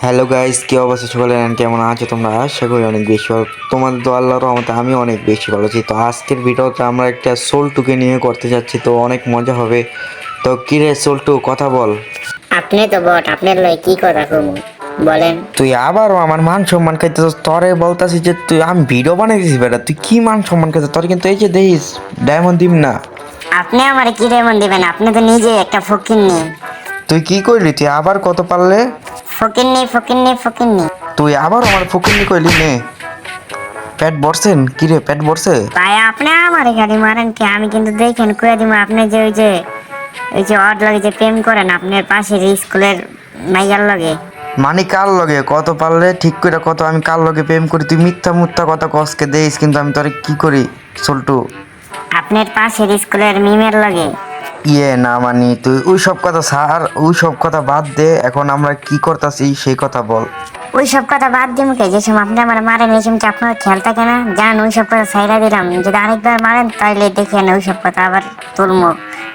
Hello guys, কি অবস্থা সকলের? কেমন আছো তোমরা? আশা করি অনেক বেশি ভালো। তোমাদের তো আল্লাহর রহমতে আমি অনেক বেশি ভালো আছি। তো আজকের ভিডিওতে আমরা একটা সোলটুকে নিয়ে করতে যাচ্ছি, তো অনেক মজা হবে। তো কিরে সোলটু, কথা বল। আপনি তো বট, আপনার লয় কি কথা কমু বলেন। তুই আবারও আমার মান সম্মান খাইতে তরে বলতাছিস যে তুই আমি ভিডিও বানাইতেছি বেটা, তুই কি মান সম্মান খাইতে তোর? কিন্তু এই যে দেখিস ডায়মন্ড দিম না। আপনি আমার কি ডায়মন্ড দিবেন? আপনি তো নিজে একটা ফকিন্নি। তুই কি করলি? তুই আবার কত পারলে? ফকিন্নি ফকিন্নি ফকিন্নি। তুই আবার আমার ফকিরনি কইলি নে। পেট ভরছেন? কিরে পেট ভরছে? ভাই আপনি আমার গাড়ি মারেন কি? আমি কিন্তু দেখেন কয়ে দিব আপনি যে ওই যে অড লাগে যে প্রেম করেন আপনার পাশের স্কুলের মাইয়ার লগে। মানে কার লগে কত পারলে ঠিক করে কত? আমি কার লগে প্রেম করি? তুই মিথ্যা মুথ্যা কথা কসকে দেইস, কিন্তু আমি তোরে কি করি সল্টু? আপনার পাশের স্কুলের মিমের লগে। ইয়ে না মানি, তুই ওই সব কথা ছাড়, ওই সব কথা বাদ দে। এখন আমরা কি করতাছি সেই কথা বল। ওই সব কথা বাদ দিম কে? যে সময় আপনি আমার মারেন এই সময় কি আপনার খেয়াল থাকে না? যান ওই সব কথা ছাইড়া দিলাম, যদি আরেকবার মারেন তাহলে দেখেন ওই সব কথা আবার তুলমো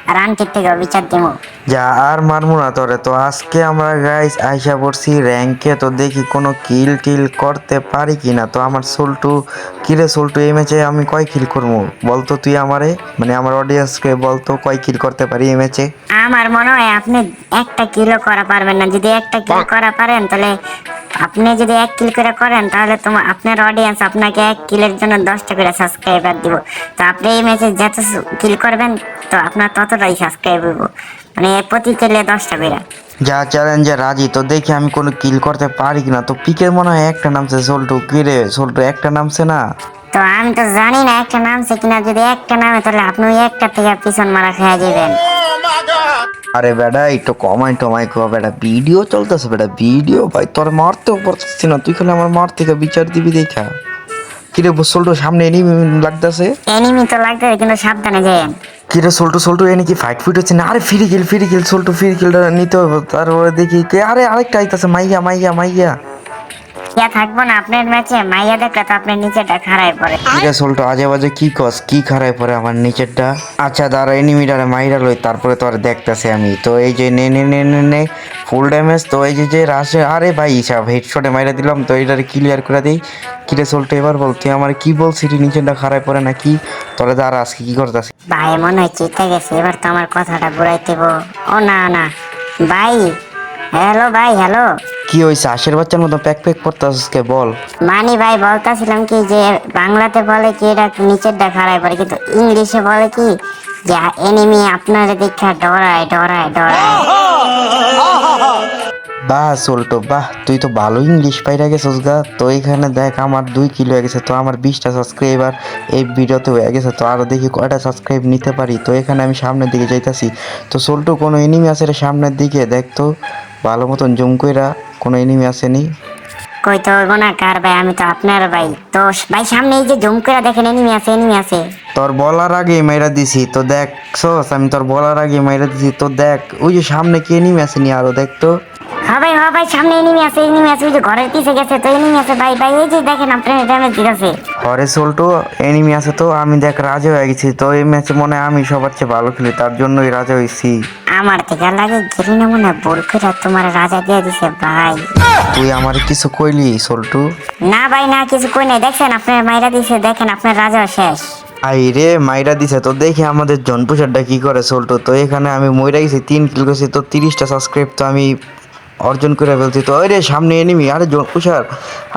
আর আন্টির থেকে বিচার দিমো। যা আর মারমু না তোরে। তো আজকে আমরা গাইস আইসা পড়ছি র্যাঙ্কে, তো দেখি কোনো কিল টিল করতে পারি কিনা। তো আমার সল্টু, কিরে সল্টু, এই ম্যাচে আমি কয় কিল করবো বলতো? তুই আমারে মানে আমার অডিয়েন্সকে বলতো কয় কিল করতে পারি এই ম্যাচে। আমার মনে হয় আপনি একটা কিলো করা পারবেন না। যদি একটা কিল করা পারেন তাহলে আপনি যদি এক কিল করে করেন তাহলে তোমার আপনার অডিয়েন্স আপনাকে এক কিলের জন্য 10টা করে সাবস্ক্রাইবার দিব। তো আপনি এই ম্যাচে যত কিল করবেন তো আপনার ততটাই সাবস্ক্রাইব হইব, মানে প্রতি কিলে 10টা করে। যা চ্যালেঞ্জে রাজি, তো দেখি আমি কোনো কিল করতে পারি কিনা। তো পিকের মনে হয় একটা নামছে সল্টু। কিরে সল্টু, একটা নামছে না? তো আমি তো জানি না একটা নামছে কিনা, যদি একটা নামে তাহলে আপনি ওই একটা থেকে পিছন মারা খেয়ে যাবেন। আরে বেটা একটু কমাই টমাই কো বেটা, ভিডিও চলতেছে বেটা, ভিডিও ভাই। তোর মারতেও পারছিস না তুই, খালি আমার মার থেকে বিচার দিবি দেখা। কিরে সল্টু, সামনে এনিমি লাগতেছে। এনিমি তো লাগবে কিন্তু সাবধানে যান। কিরে সল্টু সল্টু, এনে কি ফাইট ফুট হচ্ছে না? আরে ফ্রি কিল সল্টু, ফ্রি কিলটা নিতে হবে। তারপরে দেখি কে, আরে আরেকটা আইতাছে, মাইয়া মাইয়া মাইয়া। ইয়া থাকবো না আপনার ম্যাচে, মাইয়া দেখলে তো আপনার নিচেটা খারাপ পড়ে। কিরে সল্টু, আজে বাজে কি কস? কি খারাপ পরে আমার নিচেরটা? আচ্ছা দাঁড়া, এনিমিটারে মাইরা লই, তারপরে তো আর দেখতেছি আমি। তো এই যে নে নে নে নে নে ফুল ড্যামেজ। তো এই যে যে রাশে, আরে ভাই সব হেডশটে মাইরা দিলাম। তো এইটারে ক্লিয়ার করে দিই। কিরে সল্টু, এবার বল তুই আমার কি বলছিস? নিচেরটা খারাপ পরে নাকি? তোরে দাঁড়া, আজকে কি করতেছিস? ভাই মনে হয় চিন্তা গেছে, এবার তো আমার কথাটা ঘুরাইতে হইবো। ও না না ভাই, হ্যালো ভাই, হ্যালো। কি হয়েছে? আশের বাচ্চার মতো প্যাক প্যাক করতেছিস কে? বল। মানি ভাই বলতাছিলাম কি যে বাংলাতে বলে কি এটা নিচেরটা খারাপ পড়ে, কিন্তু ইংলিশে বলে কি যে এনিমি আপনার দেখা ডরায় ডরায় ডরায়। বাহ সল্টো বাহ, তুই তো ভালো ইংলিশ পাইরা গেছিস গা। তো এখানে দেখ আমার 2 কিলো হয়ে গেছে। তো আমার 20টা সাবস্ক্রাইবার এই ভিডিওতে হয়ে গেছে। তো আরও দেখি কয়টা সাবস্ক্রাইব নিতে পারি। তো এখানে আমি সামনের দিকে যাইতাছি। তো সল্টো, কোনো এনিমি আছে রে সামনের দিকে? দেখ তো ভালো মতন জুম কইরা, কোনো এনিমি আসেনি? কইতে হইব না কার ভাই, আমি তো আপনার ভাই। তো ভাই সামনে এই যে জুম করে দেখেন এনিমি আছে, এনিমি আছে। তোর বলার আগে মাইরা দিছি তো দেখছস, আমি তোর বলার আগে মাইরা দিছি। তো দেখ ওই যে সামনে কি এনিমি আসেনি আরো? দেখ তো। হ্যাঁ ভাই সামনে এনিমি আছে, এনিমি আছে, ওই যে ঘরের পিছে গেছে তো এনিমি আছে ভাই। ভাই এই যে দেখেন আপনার ড্যামেজ দিতেছে। হরে সল্টো, এনিমি আছে তো। আমি দেখ রাজা হয়ে গেছি। তো এই ম্যাচে মনে হয় আমি সবার চেয়ে ভালো খেলি, তার জন্যই রাজা হয়েছি। আমার থেকে লাগে গেরিনা মনে হয় ভুল করে তোমার রাজা দিয়ে দিছে ভাই। তুই আমার কিছু কইলি সল্টু? না ভাই না, কিছু কই নাই, দেখছেন আপনার মাইরা দিছে, দেখেন আপনার রাজা শেষ। আই রে মাইরা দিছে। তো দেখি আমাদের জনপুষারটা কি করে সল্টু। তো এখানে আমি মইরা গেছি, 3 কিল করেছি। তো 30টা সাবস্ক্রাইব তো আমি অর্জন করে ফেলছি। তো ওই রে সামনে এনিমি, আরে জনপুষার,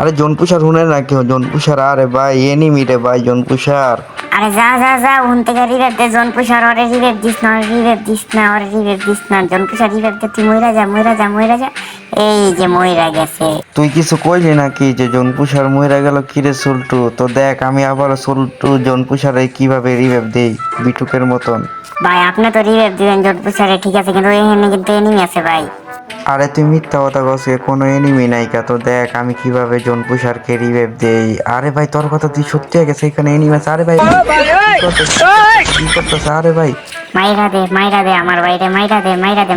আরে জনপুষার শুনে না কেউ? জনপুষার, আরে ভাই এনিমি রে ভাই জনপুষার। আরে যা যা যা উন থেকে রিভেভ দে জন পুষার, ওরে রিভেভ দিস না, ওরে রিভেভ দিস না, ওরে রিভেভ দিস না, জন পুষার রিভেভ দে, তুই মইরা যা মইরা যা মইরা যা। এই যে মইরা গেছে। তুই কিছু কইলি নাকি যে জনপুষার মইরা গেল? কিরে সল্টু, তো দেখ আমি আবার সল্টু জনপুষারে কিভাবে রিভাইভ দেই বিটুকের মতন। ভাই আপনি তো রিভেভ দিবেন জন পুষারে ঠিক আছে, কিন্তু এখানে কিন্তু এনিমি আছে ভাই। আরে তুই মিথ্যা কথা কস, কোনো এনিমি নাই কা। তো দেখ আমি কিভাবে জনপুষারকে রিভাইভ দেই। আরে ভাই তোর কথা তুই সত্যি হয়ে গেছে, এখানে এনিমি আছে। আরে ভাই কি করতেছে? আরে ভাই মাইরা দে আমার বাইরে, মাইরা দে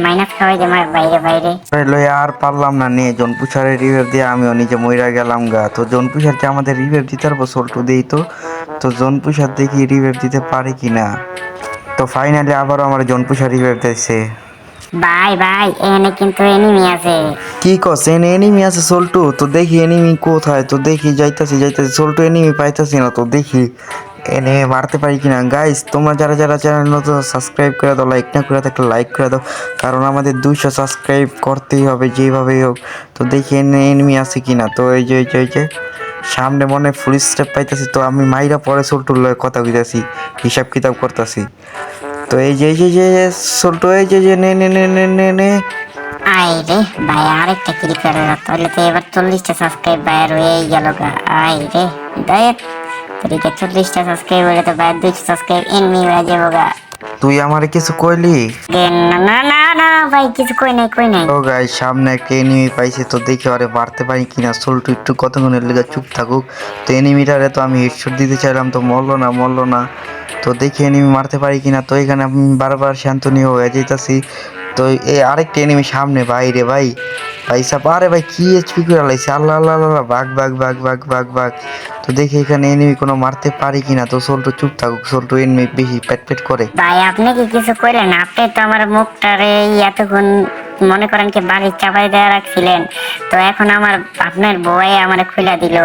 মাইনাস খাওয়াই দে বাইরে বাইরে। আরে লই আর পারলাম না, নে জনপুষারে রিভাইভ দিয়ে আমিও নিজে মইরা গেলাম গা। তো জনপুষারকে আমাদের রিভাইভ দিতে পারবো সল্টু দেই তো। তো জনপুষার দেখি রিভাইভ দিতে পারি কিনা। তো ফাইনালি আবারও আমার জনপুষার রিভাইভ দিয়েছে। ভাই ভাই এখানে কিন্তু এনিমি আছে। কি কস এনিমি আছে সোল্টু? তো দেখি এনিমি কোথায়, তো দেখি যাইতাছি সোল্টু, এনিমি পাইতাছি না, তো দেখি এনিমি মারতে পারি কিনা। গাইস তোমরা যারা যারা চ্যানেল নতুন সাবস্ক্রাইব করে দাও, লাইক না করে থাকলে লাইক করে দাও, কারণ আমাদের 200 সাবস্ক্রাইব করতেই হবে যেভাবেই হোক। তো দেখি এনিমি আছে কিনা। তো এই যে সামনে মনে ফুল স্টেপ পাইতেছি, তো আমি মাইরা পরে সোল্টুর লগে কথা কইতাছি, হিসাব কিতাব করতেছি। তো এই যে সোল্টু, এই যে নে নে নে নে নে নে আই রে ভাই আরেকটা কিল করে দাও, তাহলে তো এবার 40টা সাবস্ক্রাইব বাইর হয়ে গেল গা। আই রে দেখ তোদিকে 40টা সাবস্ক্রাইব হলে তো ভাই 200 সাবস্ক্রাইব এমনি হয়ে যাবো গা। তুই আমারে কিছু কইলি? না না না না ভাই কিছু কই নাই। ও গাই সামনে একটা এনিমি পাইছি, তো দেখি আরে মারতে পারি কিনা। সোল্টু একটু কতক্ষণের লেগে চুপ থাকুক। তো এনিমিটারে তো আমি হেডশট দিতে চাইলাম, তো মরলো না। তো দেখি এনিমি মারতে পারি কিনা। তো এখানে আমি বারবার শান্তনীয় হয়ে যেতেছি। তো এই আরেকটা এনিমি সামনে, বাইরে ভাই সাপ, আরে ভাই কি এইচপি করে লাইছে, আল্লাহ আল্লাহ আল্লাহ, বাঘ। তো দেখি এখানে এনিমি কোনো মারতে পারি কিনা। তো সোল্টু চুপ থাকুক, সোল্টু এনিমি বেশি পেট করে। ভাই আপনি কি কিছু কইলেন? আপনি তো আমার মুখটারে এতক্ষণ মনে করেন কি বাড়ির চাপাই দেওয়া রাখছিলেন, তো এখন আমার আপনার বউয়ে আমারে খুলে দিল।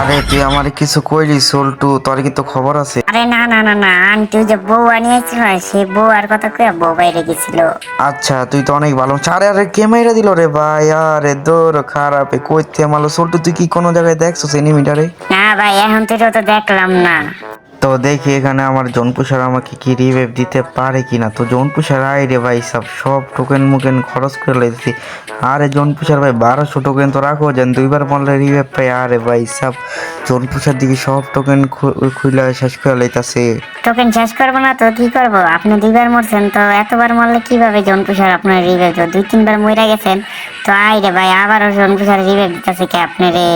আরে তুই আমারে কিছু কইলি সোল্টু? তোর কি তো খবর আছে? আরে না না না না আন্টি যে বউ আনিয়েছিল সে বউ আর কথা কয়ে বউ বাইরে গেছিল। আচ্ছা তুই তো অনেক ভালো। আরে কে মাইরা দিল রে ভাই? আরে দৌড় খারাপে কইতে মারলো সোল্টু। তুই কি কোনো জায়গায় দেখছস এনিমিটারে? না ভাই এখন থেকে তো দেখলাম না। তো দেখি এখানে আমার জনপুষার আমাকে কি রিভাইভ দিতে পারে কিনা। তো জনপুষার আয় রে ভাই সব টোকেন মুকেন খরচ করে লাইছি। আরে জনপুষার ভাই 1200 টোকেন তো রাখো, যেন দুইবার মারলে রিভাইভ পাই। আরে ভাই জনপুষার দিকে সব টোকেন খুইলা শেষ করে লাইতাছে। টোকেন শেষ করবো না তো কি করবো? আপনি 2বার মরছেন, তো এতবার মরলে কিভাবে জনপুষার আপনার রিভেভ? 2-3বার মইরা গেছেন, তো আই রে ভাই আবারও জনপুষার রিভেভ দিতেছে কি আপনি রে?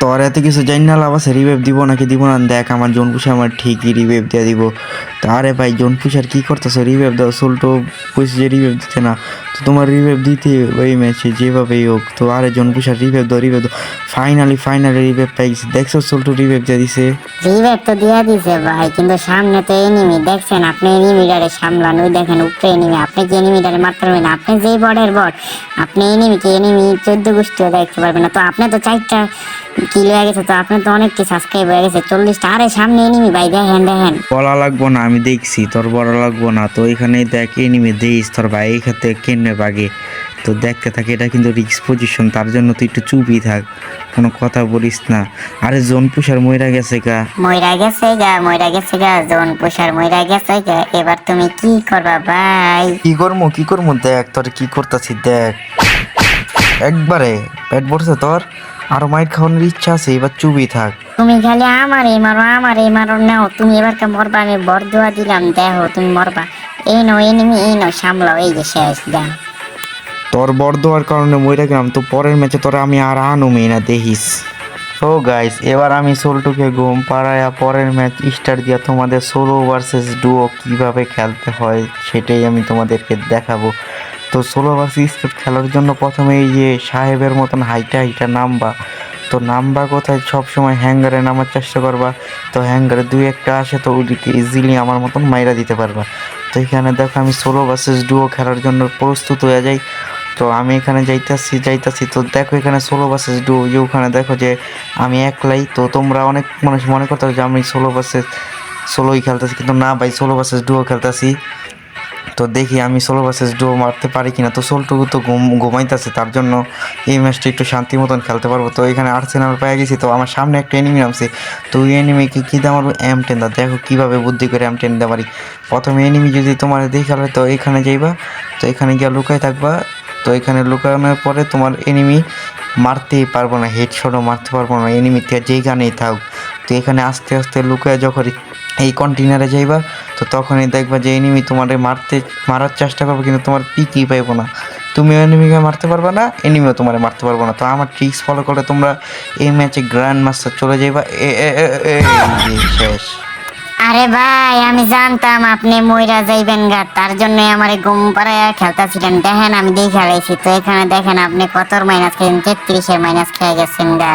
তোর এত কিছু জানি না লাভ আছে? রিভাইভ দিব নাকি দিব না দেখ, আমার জনপুষা আমার ঠিকই রিভাইভ দিয়ে দিব। তো আরে ভাই জনপুষার কি করতেছো? রিভাইভ দাও। সোল্টো কইছে যে রিভাইভ দিতে না, তো তোমার রিভাইভ দিতে ওই ম্যাচে যেভাবেই হোক। তো আরে জনপুষার রিভাইভ দাও। ফাইনালি রিভাইভ পাই গেছে। দেখছো সোল্টো রিভাইভ দিয়ে দিছে। রিভেভ তো দিয়া দিছে ভাই, কিন্তু সামনে তো এনিমি দেখছেন আপনি, এনিমিটারে সামলান। ওই দেখেন উপরে এনিমি, আপনি কি এনিমিটারে মারতে পারবেন? আপনি যেই বটের বট, আপনি এনিমি 14 গোষ্ঠীও দেখতে পারবেন না। তো আপনি তো 4টা কিল হয়ে গেছে, তো আপনি তো অনেকটি সাবস্ক্রাইব হয়ে গেছে 40টা। আরে সামনে এনিমি ভাই দেখেন। বলা লাগবো না, আমি দেখছি, তোর বলা লাগবো না। তো এখানে দেখ এনিমি দেইস তোর ভাই এই খাতে কেনে বাগে। তো দেখতে থাকে, এটা কিন্তু রিক্স পজিশন, তার জন্য তুই একটু চুপই থাক, কোনো কথা বলিস না। আরে জোন পুষার মইরা গেছে গা। মইরা গেছে গা জোন পুষার মইরা গেছে গা। এবার তুমি কি করবা ভাই? কি করবো দেখ, তোর কি করতেছি দেখ। একবারে পেট ভরছে তোর, আরো মাইট খাওয়ানোর ইচ্ছা আছে, এবার চুপই থাক। তুমি খালি আমারে মারো নাও। তুমি এবার কে মরবা, আমি বরদোয়া দিলাম, দেখো তুমি মরবা। এই নাও এনিমি, এই নাও সামলাও, এই যে শেষ দেন। তোর বড় দেওয়ার কারণে মইরা গেলাম, তো পরের ম্যাচে তোরা আমি আর আনুমি না, দেখিস। তো গাইস এবার আমি সোল্টুকে ঘুম পাড়ায়া পরের ম্যাচ স্টার্ট দিয়া তোমাদের সোলো ভার্সেস ডুও কিভাবে খেলতে হয় সেটাই আমি তোমাদেরকে দেখাবো। তো সোলো ভার্সেস খেলার জন্য প্রথমে এই যে সাহেবের মতন হাইটা নামবা। তো নামবা কোথায়? সবসময় হ্যাঙ্গারে নামার চেষ্টা করবা। তো হ্যাঙ্গারে 2-1টা আসে, তো ওইদিকে ইজিলি আমার মতন মাইরা দিতে পারবা। তো এখানে দেখো আমি সোলো ভার্সেস ডুও খেলার জন্য প্রস্তুত হয়ে যাই। তো আমি এখানে যাইতাছি। তো দেখো এখানে সোলো ভার্সেস ডুও, যে ওখানে দেখো যে আমি একলাই। তো তোমরা অনেক মানুষ মনে করতে যে আমি সোলোই খেলতেছি, কিন্তু না ভাই, সোলো ভার্সেস ডুও খেলতেছি। তো দেখি আমি সোলো ভার্সেস ডুও মারতে পারি কিনা। তো সোলটুকু তো ঘুমাইতেছে, তার জন্য এই ম্যাচটা একটু শান্তি মতন খেলতে পারবো। তো এখানে আর্সেনাল পেয়ে গেছি, তো আমার সামনে একটা এনিমি নামছে। তো ওই এনিমিকে কী দিয়ে মারবো? M10 দা। দেখো কীভাবে বুদ্ধি করে M10 দিতে পারি। প্রথমে এনিমি যদি তোমার দেখে ফেলে, তো এখানে যাইবা, তো এখানে গিয়ে লুকাই থাকবা। তো এখানে লুকানোর পরে তোমার এনিমি মারতেই পারবো না, হেডশটও মারতে পারবো না, এনিমি যেইখানেই থাক। তো এখানে আস্তে আস্তে লুকায় যখন এই কন্টেনারে যাইবা, তো তখনই দেখবা যে এনিমি তোমারে মারার চেষ্টা করবে, কিন্তু তোমার পিকই পাইবো না। তুমি এনিমিকে মারতে পারবা না, এনিমিও তোমারে মারতে পারবো না। তো আমার ট্রিক্স ফলো করে তোমরা এই ম্যাচে গ্র্যান্ড মাস্টার চলে যাইবা। শেষ। আরে ভাই আমি জানতাম আপনি মইরা যাইবেন গা, তার জন্য আমার ঘুম পাড়ায় খেলতেছিলেন। দেখেন আমি দেখে লাইছি, তো এখানে দেখেন আপনি কত মাইনাস খেয়েছেন, 33-এর মাইনাস খেয়ে গেছেন গা।